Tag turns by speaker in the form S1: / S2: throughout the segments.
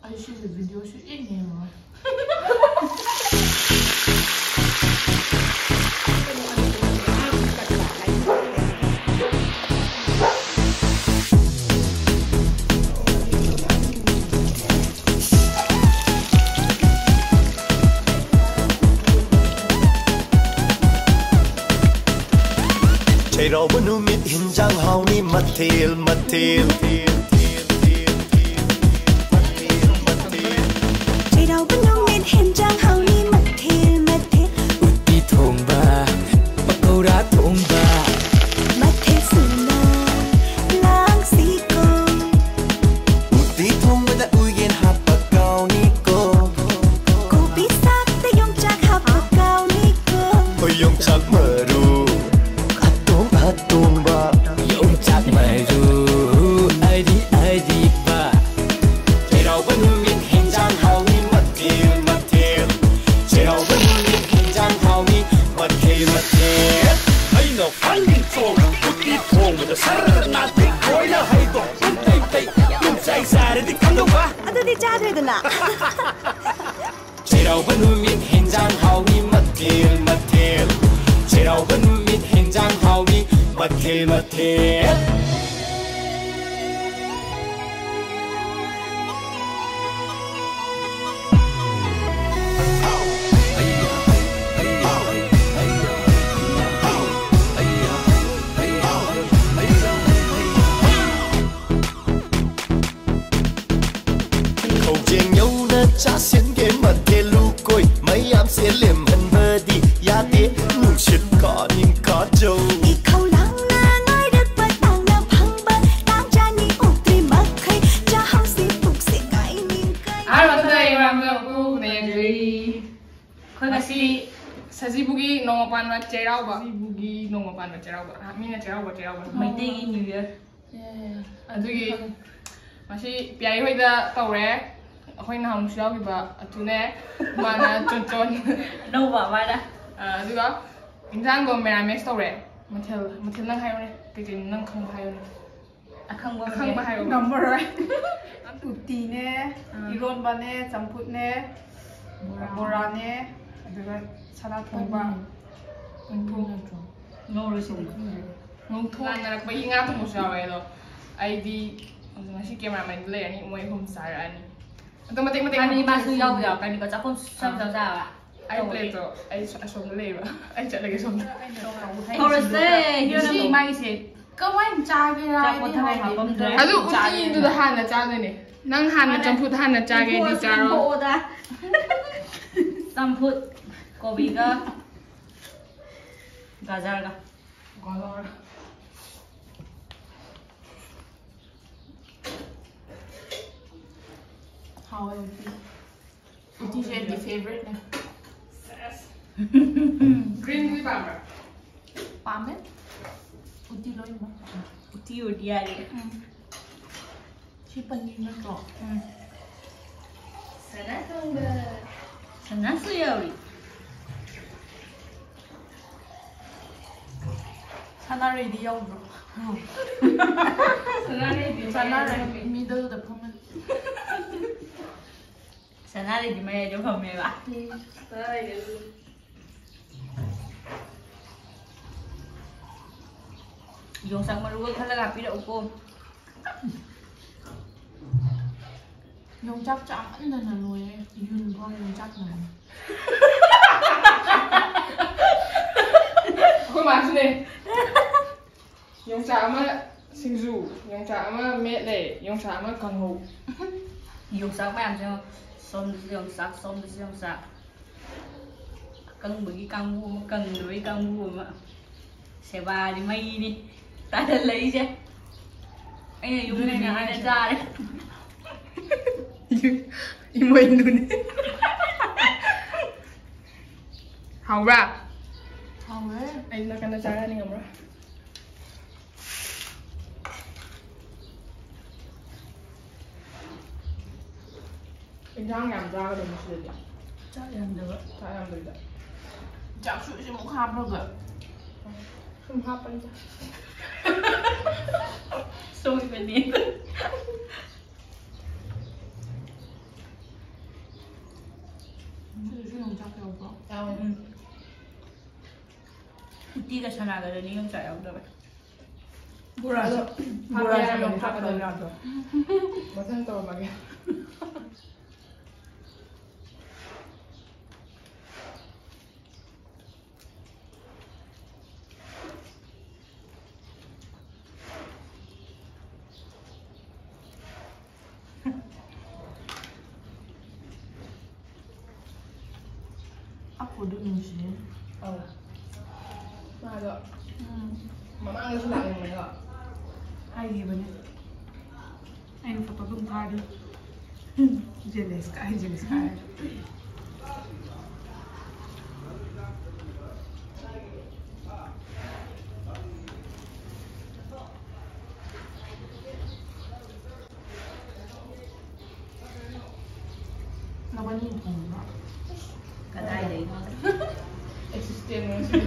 S1: 아저씨들 비디오 슛 있네 뭐.
S2: 새로운 눈빛 현장하오니 마틸 새로운 눈빛 현장하오니 마틸 우띠 통바 바꾸라 통바 마틸 수나 랑시고 우띠 통바다 우연 합박가오니고 고비싹다 용짝 합박가오니고 용짝 머루 Tumba 용짝 마루 아이디 바 새로운 눈빛 현장하오니 마틸 새로운 눈빛 현장하오니 마틸 아이노 팔린 총 우띠 통보다 살아나도 보이나 하이도 떼떼 눈사이 사르디 감동봐 아들이 짜르드나 새로운 눈빛 현장하오니 마틸 새로운 눈빛 현장하오니 마틸 khẩu chiến nhau na cha xiên ghé mặt thề lu côi mấy am sẽ liềm hân mơ đi ya tía ngủ shit có nhưng có trâu
S1: 사지부기 농어반과 제라우바. 사지부기 농어반과 제라우바. 미네 제라우바.
S3: 메이데이 뉴 이어.
S1: 예. 아두기 마시 비아이호이다 떠래. ꯑꯩꯈꯣꯏꯅ ꯍꯥꯡꯁꯨ ꯌꯥꯎꯈꯤꯕ ꯑꯗꯨꯅꯦ ꯃꯥꯅ ꯆꯣꯟꯆꯣꯟ
S3: ꯅꯧꯕ ꯃꯥꯅ
S1: ꯑꯗꯨꯒ ꯏꯟꯖꯥꯡꯗꯣ ꯃꯦꯔꯥꯃꯦꯛꯁ ꯇꯧꯔꯦ ꯃꯊꯦꯜ ꯅꯪ ꯍꯥꯏꯌꯣꯅꯦ ꯀꯩꯀꯩ ꯅꯪ ꯈꯪꯕ ꯍꯥꯏꯌꯣꯅꯦ
S3: ꯑꯈꯪꯕ
S1: 하요.
S4: 넘버라이. 우띠네, 이론바네, 잠풋네, 모라네, 그리고 사라통바,
S1: 농통하느라 이 nga 통보수 야와요. 아이디 마시 카메라맨 레니 모이 홈 사라니. 또 마팅
S3: 아니 마수 야우야. 아니 거 작품 쌈쌈자.
S1: 아이 플레이도 아이 좀 레이바. 아이 잘하게 좀.
S3: 토르세 이거는 마이시.
S4: 그만 짜기라.
S1: 아주 우띠도 하나 짜네. 난 하나 점프 하나 짜게 디 짜로.
S3: 쌈풋 고비가 가자가.
S1: How are you? What is your favorite? Green tea palmer.
S4: Palmer? Uti loy mo.
S3: Uti udiari.
S4: Si panin na to.
S3: Sana suyawi.
S4: Sana ready yaw bro. Sana ready middle the palmer.
S3: Sana di mana dia pamai ba? Yung sang maruwag halaga pila upo.
S4: Yung chắc chắn là nuôi yun con yung chắc này.
S1: Kau macam ni. Yang sama singzu, yang sama mele, yang sama kanghu.
S3: Yung sang mấy em cho xôm yung sắc. Cân bự căng vu mà cần đuổi căng vu mà. Xe ba đi mây đi. Ta đã lấy chứ. Anh này dùng này là ai đã ra đấy.
S1: Imo Indun. Hào ra.
S4: Hào đấy.
S1: Anh nó cần ra đi ngầm ra. Anh đang làm ra được một sự gì?
S4: Chắc làm được.
S1: Chắc làm được đấy.
S4: Chắc sự sẽ một hạp đâu rồi.
S1: Không hấp anh.
S3: 소이베니.
S4: 그래서 용작 배워봐.
S3: 우띠가 전화가더니 용자 야오더라.
S1: 뭐라서
S3: 뭐라서 용자가더라.
S1: 무슨 또 말이야.
S4: 앞으로도 눈치.
S1: 맞아. mamãe sẽ làm mình rồi.
S4: Ai gì vậy? Anh phải có công khai đi. Jeles kai. Nó vẫn nhìn thùng đó.
S3: Cả đai đấy nó.
S1: Existiendo.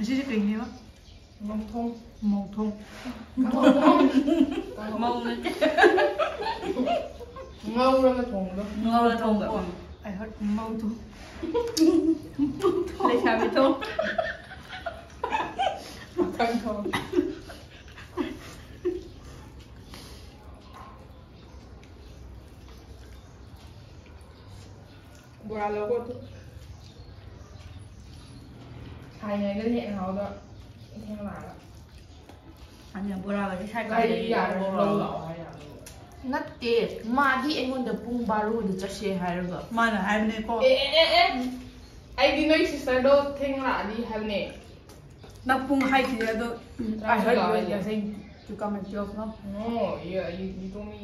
S4: Chị cái gì vậy?
S1: Mông thung.
S4: Mông thung.
S3: Mông lên chứ.
S1: Ngâu ra cái thùng đó.
S3: Ngâu là thùng vậy.
S4: Ai hết mông thung.
S3: Lấy sao bị thùng?
S1: Thân thôi. Bora lâu quá thôi. Hai ngày cái hẹn hò đó. Theo là
S3: 아니야 뭐라 그러지 살
S1: cái
S3: 거야.
S1: dạng lâu lẩu hay là
S4: 낫게 마디 앵원데 뿡바루데 짜시 하르가.
S3: 마는 할머니 거.
S1: 에 ai đi nơi sister đó theo là đi hai nè.
S3: 나쁜 하이키라도
S4: Ai hết rồi giờ xin chú con mình chưa không?
S1: No, yeah, you told me.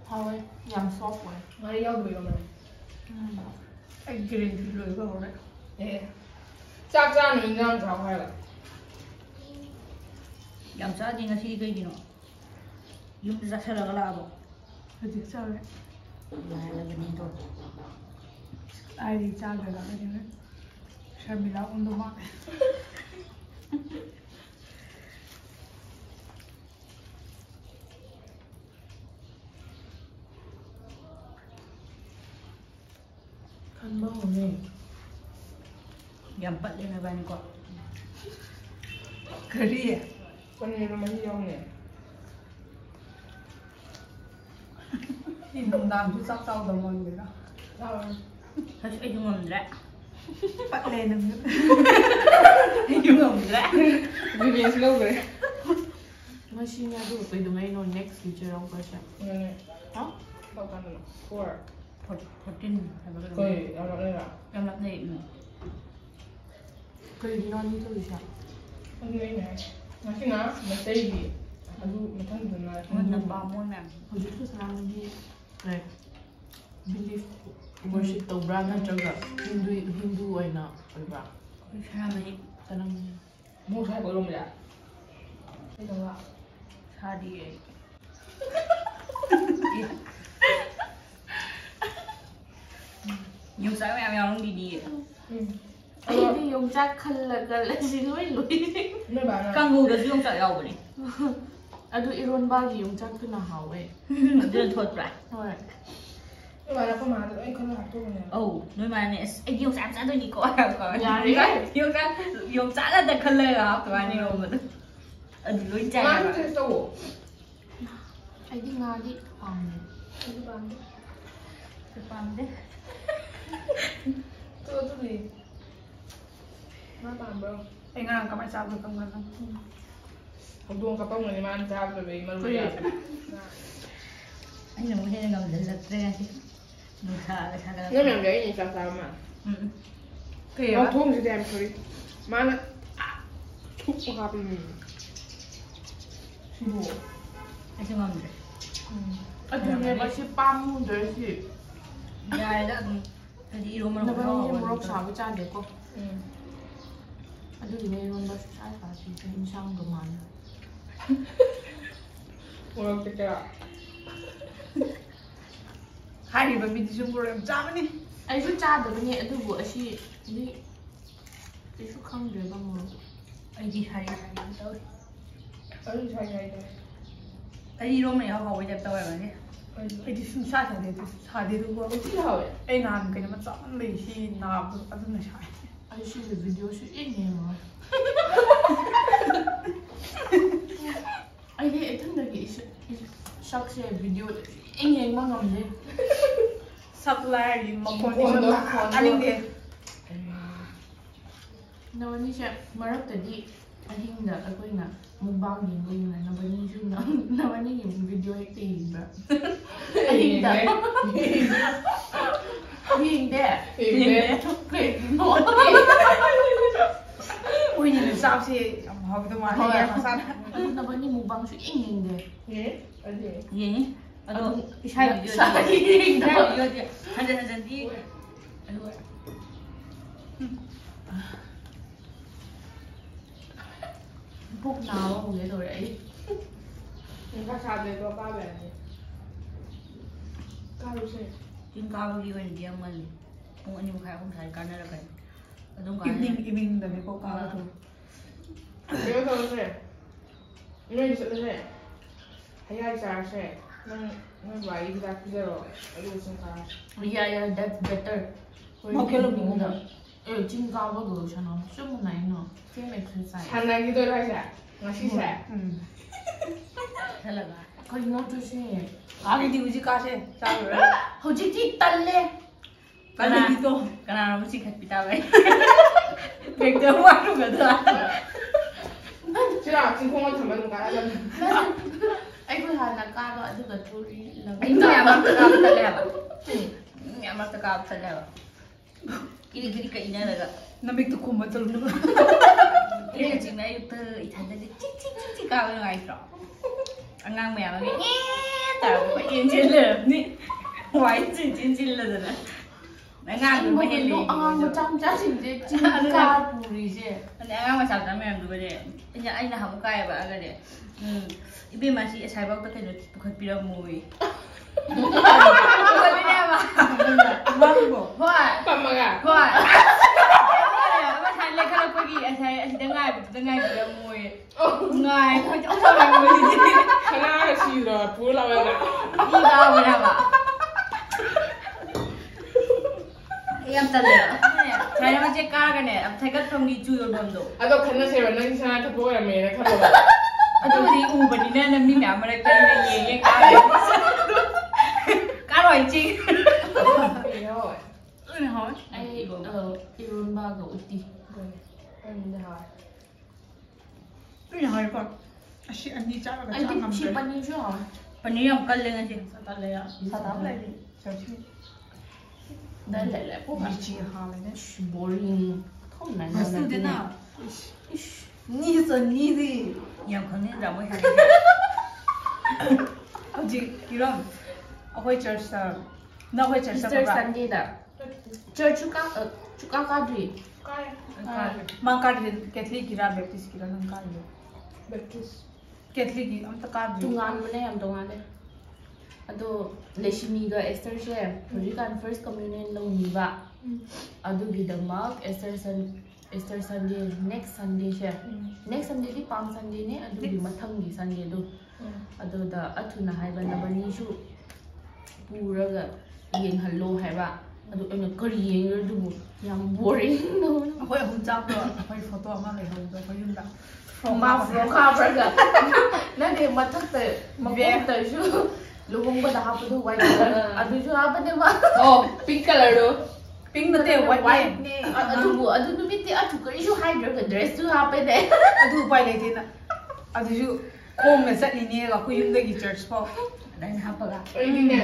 S4: Thôi, nhằm sốt rồi.
S1: Ngay giao đuổi rồi.
S4: Anh kia đi lưỡi vào đấy.
S1: 예. 짝짝이 인장 잡아야.
S3: 양짜지가 시리그이노. 육자 살아가라고.
S4: Hơi tiếc sao đấy?
S3: 야야 그니도.
S4: Ai đi cha rồi là cái gì đấy? Sao bị lão ông đâu mắc?
S1: 한 번에
S3: 양pat dia nak bani kau.
S4: Keri à?
S1: con này nó mấy dòng nè.
S4: Nhìn đồng đàm chứ sắp sau đồng mọi người đó.
S1: Sao rồi?
S3: Harus ujung ngomong
S4: Bắt lên được nữa.
S3: ujung ngomong
S1: Vivian slow rồi.
S4: Mà xin nhà đủ tôi đừng ngay nó next future không có sao.
S1: Này này.
S4: Hả?
S1: Bao căn rồi. Four.
S3: Fourteen.
S1: Coi, làm lại đây à?
S3: Em làm này.
S4: Keri nó như thôi sao?
S1: Con này này. Nói chứ nó, mà tây gì? Mà thân thường là
S3: Mình làm bao món nào?
S4: Hồi trước tôi làm gì? Này. Belief worship tàu brand nó cho gặp Hindu ấy nọ, phải bảo.
S3: 사람이
S4: Sao năng
S1: mua sai bộ luôn vậy? Đây đâu ạ?
S3: 사디에. nhiều sáng mèo mèo nó đi đi.
S4: Ai đi dùng chắc khăn là xin lỗi
S1: Mấy bạn à?
S3: Căng gù được dùng sợ đâu vậy?
S4: Aduh iron bagi yung chắc cứ nào hảo ấy.
S3: Đưa thuật lại.
S4: Thôi.
S1: Mấy bạn là có mà được anh không học tôi nè.
S3: Ồ, nói mà này, anh dùng sáng sáng tôi đi coi coi.
S4: Dạ đi cái.
S3: Dùng sáng là thật khăn lê học tụi anh đi đâu mà. Lối chạy.
S1: Má nó thế đâu?
S4: Ai đi Nga đi.
S1: Cái bạn đấy.
S3: Cái bàn đấy.
S1: Tôi gì? Má bạn bro.
S4: Anh ngang kamay sao được không ngang.
S1: Học tuồng cặp tông này mà ăn sao rồi vì mà rồi.
S3: Anh đừng có thế nào để lật ra chứ. Nó thả ra.
S1: Nó làm vậy gì sao sao mà.
S4: Kìa.
S1: Học tuồng thì đem thôi. Má nó thúc vào hộp mình. Xin lỗi.
S3: Anh sẽ ngon rồi.
S4: Aduh này bác sĩ pam rồi chị.
S3: Dạ đó. Thì iron mà
S4: Nó
S3: nó
S4: vẫn như
S3: có.
S4: một lốc xào với chan được không? Aduh này iron bác sĩ sai phải thì hình sang được mà.
S1: ꯃꯣꯔꯣꯛ ꯇꯦꯛꯀꯦꯔꯥ
S3: ꯍꯥꯏꯔꯤꯕ ꯃꯤꯗꯨꯁꯨ ꯃꯣꯔꯣꯛ ꯌꯥꯝ ꯆꯥꯕꯅꯤ
S4: ꯑꯩꯁꯨ ꯆꯥꯗꯕꯅꯦ ꯑꯗꯨꯕꯨ ꯑꯁꯤꯗꯤ ꯑꯩꯁꯨ ꯈꯪꯗ꯭ꯔꯦꯕ ꯃꯣꯔꯣꯛ
S3: ꯑꯩꯗꯤ ꯍꯥꯏ ꯇꯧꯏ
S1: ꯑꯩ ꯁꯥꯏ ꯁꯥꯏꯗ
S3: ꯑꯩ ꯏꯔꯣꯝꯕ ꯌꯥꯎ ꯍꯥꯎꯕꯩ ꯇꯥꯏꯞ ꯇꯧꯋꯦꯕꯅꯤ
S5: ꯑꯩꯗꯤ ꯁꯨꯝ ꯁꯥꯗꯦ ꯁꯥꯗꯦꯗꯨꯀꯣ
S1: ꯎꯇꯤ ꯍꯥꯎꯋꯦ
S5: ꯑꯩ ꯅꯍꯥꯟ ꯀꯩꯅꯣꯝꯃ ꯆꯥꯃꯟꯕꯩ ꯁꯤ ꯅꯥꯕꯗꯣ ꯑꯗꯨꯅ ꯁꯥꯏ
S4: ꯑꯩ ꯁꯤꯒꯤ ꯚꯤꯗꯤꯑꯣꯁꯨ ꯌꯦꯡꯉꯔꯣꯏ ꯑꯩꯗꯤ ꯏꯊꯟꯗꯒꯤ ꯁꯛꯁꯦ ꯚꯤꯗꯤꯑꯣꯗ ꯌꯦꯡꯕ ꯉꯝꯗꯦ
S5: ꯁꯛ ꯂꯥꯏꯔꯤ ꯃꯈꯣꯟꯗꯣ ꯇꯥꯅꯤꯡꯗꯦ
S4: ꯅꯕꯅꯤꯁꯦ ꯃꯔꯛꯇꯗꯤ ꯑꯍꯤꯡꯗ ꯑꯩꯈꯣꯏꯅ ꯃꯨꯛꯕꯥꯡ ꯌꯦꯡꯕ ꯅꯕꯅꯤꯁꯨ ꯅꯕꯅꯤꯒꯤ ꯚꯤꯗꯤꯑꯣ ꯍꯦꯛꯇ ꯌꯦꯡꯕ꯭ꯔꯥ ꯑꯍꯤꯡꯗ ꯌꯦꯡꯗꯦ ꯀꯩꯒꯤꯅꯣ
S5: ꯎꯏꯅꯤꯅ ꯆꯥꯕꯁꯦ ꯌꯥꯝ ꯍꯥꯎꯕꯗꯣ ꯃꯥꯜꯂꯦ ꯃꯁꯥꯅ
S4: ꯑꯗꯨ ꯅꯕꯅꯤ ꯃꯨꯛꯕꯥꯡꯁꯨ ꯌꯦꯡꯗꯦ
S3: ꯌꯦꯡꯉꯤ ꯑꯗꯣ ꯏꯁꯥ
S4: ꯏꯁꯥꯒꯤ
S3: ꯚꯤꯗꯤꯑꯣꯗꯤ ꯍꯟꯖꯤꯟ ꯍꯟꯖꯤꯟꯗꯤ ꯑꯗꯨꯒ
S4: ꯄꯨꯛ ꯅꯥꯕ ꯍꯧꯒꯦ ꯇꯧꯔꯦ ꯑꯩ
S1: ꯅꯨꯡꯁꯥ ꯁꯥꯗ꯭ꯔꯦꯗꯣ ꯀꯥꯕ ꯌꯥꯗꯦ ꯀꯥꯔꯨꯁꯦ
S3: ꯆꯤꯡ ꯀꯥꯕꯒꯤ ꯑꯣꯏꯅꯗꯤ ꯌꯥꯝ ꯉꯜꯂꯤ ꯄꯨꯡ 2:30 3 ꯁ꯭ꯋꯥꯏ ꯀꯥꯟꯅꯔꯛꯀꯅꯤ ꯑꯗꯨꯝ
S5: ꯏꯚꯤꯅꯤꯡꯗꯅꯤꯀꯣ ꯀꯥꯕꯗꯣ
S1: ꯀꯩꯅꯣ ꯇꯧꯔꯁꯦ ꯅꯣꯏꯗ ꯆꯠꯂꯁꯦ ꯍꯩꯌꯥꯏ ꯆꯥꯔꯁꯦ ꯅꯣꯏ ꯕꯥꯒꯤ ꯍꯤꯗꯥꯛ ꯄꯤꯖꯔꯣ ꯑꯗꯨꯒ ꯆꯤꯡ ꯀꯥꯔꯁꯦ
S4: Yeah, that's better. ꯆꯤꯡ ꯀꯥꯕꯒ ꯁꯥꯟꯅꯕ ꯆꯞ ꯃꯥꯟꯅꯩꯅ ꯁꯦꯝ ꯑꯦꯛꯁꯔꯁꯥꯏꯁ
S1: ꯁꯥꯟꯅꯈꯤꯗꯣꯏꯔꯣ ꯍꯥꯏꯁꯦ ꯉꯁꯤꯁꯦ
S3: ꯆꯠꯂꯒ
S4: ꯀꯩꯅꯣ ꯇꯧꯁꯦ
S3: ꯀꯥꯒꯤꯗꯤ ꯍꯧꯖꯤꯛ ꯀꯥꯁꯦ ꯆꯥꯔꯨꯔꯦ
S4: ꯍꯧꯖꯤꯛꯇꯤ ꯇꯜꯂꯦ
S3: ꯀꯅꯥꯒꯤꯗꯣ ꯀꯅꯥꯅꯣ ꯆꯤꯡꯈꯠꯄꯤ ꯇꯥꯕꯩ ꯍꯦꯛꯇ ꯋꯥꯔꯨꯒꯗ꯭ꯔꯥ
S1: ꯁꯤꯔꯥ ꯆꯤꯡꯈꯣꯡ ꯊꯝꯕ ꯑꯗꯨꯝ ꯀꯥꯔꯛꯑꯗꯝꯅꯤ
S4: ꯑꯩꯈꯣꯏ ꯍꯥꯟꯅ ꯀꯥꯕ ꯑꯗꯨꯒ ꯊꯨꯔꯤ
S3: ꯑꯩ ꯃꯌꯥꯝ ꯃꯔꯛꯇ ꯀꯥꯕ ꯆꯠꯂꯦ ꯍꯥꯏꯕ ꯃꯌꯥꯝ ꯃꯔꯛꯇ ꯀꯥꯕ ꯆꯠꯂꯦ ꯍꯥꯏꯕ ꯀꯤꯔꯤ ꯀꯤꯔꯤ ꯏꯅꯔꯒ
S5: ꯅꯃꯤꯛꯇꯨ ꯈꯨꯝꯕ ꯆꯠꯂꯨ
S3: ꯏꯔꯦꯟ ꯆꯤꯡꯅ ꯑꯌꯨꯛꯇ ꯏꯊꯟꯗꯗꯤ ꯆꯤꯛ ꯀꯥꯕ ꯅꯨꯡꯉꯥꯏꯇ꯭ꯔꯣ ꯑꯉꯥꯡ ꯃꯌꯥꯝ ꯑꯃ ꯇꯥꯔꯒ ꯆꯦꯜꯂꯔꯕꯅꯤ ꯋꯥꯏ ꯆꯤꯜꯂꯗꯅ ꯑꯉꯥꯡꯗꯨ ꯃꯍꯦꯜꯂꯤ
S4: ꯑꯉꯥꯡ ꯃꯆꯥ ꯃꯆꯥꯁꯤꯡꯁꯦ ꯆꯤꯡ ꯀꯥꯔ ꯄꯨꯔꯤꯁꯦ
S3: ꯑꯗꯩ ꯑꯉꯥꯡ ꯃꯆꯥ ꯃꯆꯥ ꯃꯌꯥꯝꯗꯨꯒꯅꯦ ꯑꯩꯅ ꯍꯥꯃꯨꯛ ꯀꯥꯏꯑꯕ ꯑꯒꯅꯦ ꯏꯕꯦꯝꯃꯁꯤ ꯑꯁꯥꯏꯐꯥꯎꯗ ꯀꯩꯅꯣ ꯄꯨꯈꯠꯄꯤꯔꯝꯃꯣꯏ ꯍꯣꯏ
S1: ꯄꯝꯃꯒ
S3: ꯍꯣꯏ ꯉꯁꯥꯏ ꯂꯩꯈꯠꯂꯛꯄꯒꯤ ꯑꯁꯥꯏ ꯑꯁꯤꯗ ꯉꯥꯏꯕꯗꯨꯗ ꯉꯥꯏꯕꯤꯔꯝꯃꯣꯏ ꯉꯥꯏ ꯑꯩꯈꯣꯏ ꯆꯧꯊꯣꯔꯛꯄꯁꯤꯗꯤ
S1: ꯁꯅꯥꯒ ꯁꯤꯗ꯭ꯔꯣ ꯄꯨꯔ ꯂꯥꯛꯑꯒ
S3: ꯏ ꯀꯥꯕꯅꯦꯕ ꯌꯥꯝ ꯇꯜꯂꯦꯕ ꯁꯥꯏꯅ ꯃꯆꯦ ꯀꯥꯔꯒꯅꯦ ꯊꯩꯒꯠꯐꯝꯒꯤ ꯆꯨ ꯌꯣꯟꯐꯝꯗꯣ
S1: ꯑꯗꯣ ꯈꯟꯅꯁꯦꯕ ꯅꯪ ꯁꯅꯥ ꯊꯛꯄ ꯑꯣꯏꯔꯝꯃꯦꯅ ꯈꯜꯂꯣꯕ
S3: ꯑꯗꯨꯗꯤ ꯎꯕꯅꯤꯅ ꯅꯪ ꯃꯤ ꯃꯌꯥꯝ ꯃꯔꯛꯇ ꯌꯦꯡ ꯀꯥꯔꯣꯏ ꯆꯤꯡ
S4: ꯑꯩ ꯏꯔꯣꯟꯕꯒ ꯎꯇꯤ
S5: ꯂꯣꯏꯅ ꯍꯥꯎꯋꯦꯀꯣ ꯑꯁꯤ ꯑꯅꯤ ꯆꯥꯔꯒ ꯆꯥ
S4: ꯑꯩꯗꯤ ꯁꯤ
S5: ꯉꯝꯗ꯭ꯔꯦ
S4: ꯄꯅꯤꯔꯁꯨ ꯍꯥꯎꯋꯦ
S3: ꯄꯅꯤꯔ ꯌꯥꯝ ꯀꯜꯂꯦ ꯉꯁꯤ
S5: ꯁꯥꯗꯥꯕ ꯂꯩꯔꯤ ꯆꯠꯁꯤ
S4: 미치 하면은 boring 컴나
S5: 맛있잖아 니서 니지
S3: ꯌꯥꯝ ꯈꯪꯅꯤꯡꯗ꯭ꯔꯥ ꯃꯣꯏ ꯍꯥꯏꯁꯦ
S5: hꯧꯖꯤꯛ 이런 ꯑꯩꯈꯣꯏ ꯆꯔꯆꯇ ꯅꯪ ꯑꯩꯈꯣꯏ ꯆꯔꯆ
S4: Easter
S5: ꯆꯠꯄ꯭ꯔꯥ
S4: Sundayꯗ church chuka kadri
S5: ꯃꯥ ꯀꯥꯗ꯭ꯔꯤ ꯀꯦꯊꯂꯤꯛꯀꯤꯔꯥ ꯕꯦꯞꯇꯤꯁꯀꯤꯔꯥ ꯅꯪ ꯀꯥꯔꯤꯗꯣ
S1: ꯕꯦꯞꯇꯤꯁ
S5: ꯀꯦꯊꯂꯤꯛꯀꯤ ꯑꯝꯇ ꯀꯥꯗ꯭ꯔꯤ
S4: ꯇꯣꯉꯥꯟꯕꯅꯦ ꯌꯥꯝ ꯇꯣꯉꯥꯟꯂꯦ ꯑꯗꯣ ꯂꯦꯁꯤꯃꯤꯒ ꯑꯦꯁꯇꯔꯁꯦ ꯍꯧꯖꯤꯛꯀꯥꯟ ꯐꯥꯔꯁ ꯀꯝꯃ꯭ꯌꯨꯅꯤꯌꯟ ꯂꯧꯅꯤꯕ ꯑꯗꯨꯒꯤꯗꯃꯛ ꯑꯦꯁꯇꯔ ꯁꯟꯗꯦ ꯅꯦꯛꯁ ꯁꯟꯗꯦꯁꯦ ꯅꯦꯛꯁ ꯁꯟꯗꯦꯗꯤ ꯄꯥꯝ ꯁꯟꯗꯦꯅꯦ ꯑꯗꯨꯒꯤ ꯃꯊꯪꯒꯤ ꯁꯟꯗꯦꯗꯣ ꯑꯗꯨꯗ ꯑꯊꯨꯅ ꯍꯥꯏꯕ ꯅꯕꯅꯤꯁꯨ ꯄꯨꯔꯒ ꯌꯦꯡꯍꯜꯂꯣ ꯍꯥꯏꯕ ꯑꯗꯨ ꯑꯩꯅ ꯀꯔꯤ ꯌꯦꯡꯉꯨꯔꯗꯨꯕꯨ ꯌꯥꯝ ꯕꯣꯔꯤꯡ
S5: ꯑꯩꯈꯣꯏ ꯑꯍꯨꯝ ꯆꯥꯕꯗꯣ ꯑꯩꯈꯣꯏ ꯐꯣꯇꯣ ꯑꯃ ꯂꯩꯍꯧꯕꯗꯣ ꯑꯩꯈꯣꯏ ꯌꯨꯝꯗ
S4: ꯈꯥꯕ꯭ꯔꯒ ꯅꯪꯗꯤ ꯃꯊꯛꯇ ꯃꯈꯣꯡꯇꯁꯨ ꯂꯨꯍꯣꯡꯕꯗ ꯍꯥꯞꯄꯗꯣ ꯋꯥꯏꯠ ꯀꯂꯔ ꯑꯗꯨꯁꯨ ꯍꯥꯞꯄꯅꯦꯕ
S1: ꯑꯣ ꯄꯤꯡ ꯀꯂꯔꯗꯣ
S5: ꯄꯤꯡ ꯅꯠꯇꯦ ꯋꯥꯏꯠꯅꯦ
S4: ꯑꯗꯨꯕꯨ ꯑꯗꯨ ꯅꯨꯃꯤꯠꯇꯤ ꯑꯊꯨ ꯀꯔꯤꯁꯨ ꯍꯥꯏꯗ꯭ꯔꯒ ꯗ꯭ꯔꯦꯁꯁꯨ ꯍꯥꯞꯄꯦꯅꯦ
S5: ꯑꯗꯨ ꯎꯄꯥꯏ ꯂꯩꯇꯦꯅ ꯑꯗꯨꯁꯨ ꯈꯣꯡꯅ ꯆꯠꯂꯤꯅꯦꯒ ꯑꯩꯈꯣꯏ ꯌꯨꯝꯗꯒꯤ ꯆꯔꯆ ꯐꯥꯎ
S3: ꯑꯗꯩꯅ ꯍꯥꯞꯄꯒ
S1: ꯑꯩꯗꯤꯅꯦ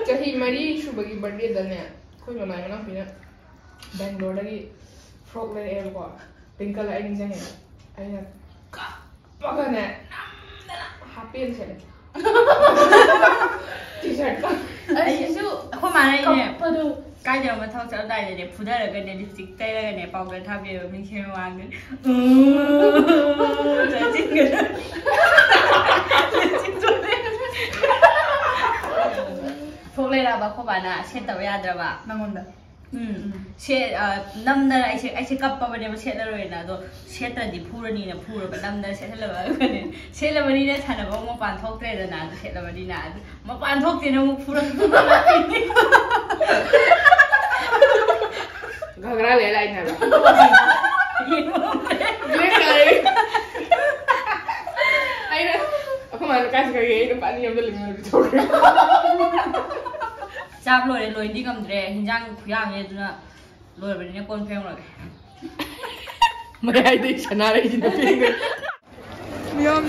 S1: ꯆꯍꯤ 4 ꯁꯨꯕꯒꯤ ꯕꯔꯊꯗꯦꯗꯅꯦ ꯑꯩꯈꯣꯏ ꯃꯃꯥꯏ ꯃꯅꯥꯎꯄꯤꯅ ꯕꯦꯡꯒ꯭ꯂꯣꯔꯗꯒꯤ ꯐ꯭ꯔꯣꯛ ꯂꯩꯔꯛꯑꯦꯕꯀꯣ ꯄꯤꯡ ꯀꯂꯔ ꯑꯩ ꯅꯤꯡꯁꯤꯡꯉꯦ ꯑꯩꯅ ꯀꯞꯄꯒꯅꯦ ꯍꯥꯞꯄꯦꯟꯁꯦ ꯇꯤ-ꯁꯔꯠ
S4: ꯑꯩꯁꯨ
S3: ꯑꯩꯈꯣꯏ ꯃꯥꯟꯅꯩꯅꯦ
S4: ꯀꯞꯄꯗꯣ
S3: ꯀꯥꯏꯗꯅꯣ ꯊꯕꯛ ꯆꯠꯂꯝꯗꯥꯏꯗꯅꯦ ꯐꯨꯊꯔꯒꯅꯦ ꯂꯤꯞꯁꯇꯤꯛ ꯇꯩꯔꯒꯅꯦ ꯄꯥꯎꯗꯔ ꯊꯥꯕꯤꯔꯕ ꯃꯤꯡꯁꯦꯜ ꯋꯥꯡꯒꯅꯤ ꯆꯠꯁꯤꯟꯒꯅ ꯁꯣꯏꯔꯕ ꯈꯣꯕꯥꯅ ꯁꯦꯠꯇꯕ ꯌꯥꯗ꯭ꯔꯕ
S5: ꯅꯪꯉꯣꯟꯗ
S3: ꯅꯝꯗꯅ ꯑꯩꯁꯦ ꯀꯞꯄꯕꯅꯦꯕ ꯁꯦꯠꯂꯔꯣꯏꯅ ꯑꯗꯣ ꯁꯦꯠꯇ꯭ꯔꯗꯤ ꯐꯨꯔꯅꯤꯅ ꯐꯨꯔꯒ ꯅꯝꯗꯅ ꯁꯦꯠꯍꯜꯂꯕ ꯁꯦꯠꯂꯕꯅꯤꯅ ꯁꯥꯟꯅꯕ ꯑꯃꯨꯛ ꯃꯄꯥꯟ ꯊꯣꯛꯇ꯭ꯔꯦꯗꯅ ꯑꯗꯨ ꯁꯦꯠꯂꯕꯅꯤꯅ ꯑꯗꯨ ꯃꯄꯥꯟ ꯊꯣꯛꯇꯦꯅ ꯑꯃꯨꯛ ꯐꯨꯔꯛꯇꯨꯅ
S1: घगरा ले लाई ना aku mana kasih kayak ini pak ni yang beli mana betul
S3: ꯆꯥꯛ ꯂꯣꯏꯔꯦ ꯂꯣꯏꯗꯤ ꯉꯝꯗ꯭ꯔꯦ ꯍꯤꯟꯖꯥꯡ ꯈꯨꯌꯥꯝꯅꯦ ꯑꯗꯨꯅ ꯂꯣꯏꯔꯕꯅꯤꯅ ꯀꯣꯟ ꯐꯦꯡꯂꯒꯦ
S1: ꯃꯌꯥꯏꯗꯩ ꯁꯅꯥꯔꯩꯁꯤꯅ ꯐꯦꯡꯒ꯭ꯔꯦ ꯌꯥꯝ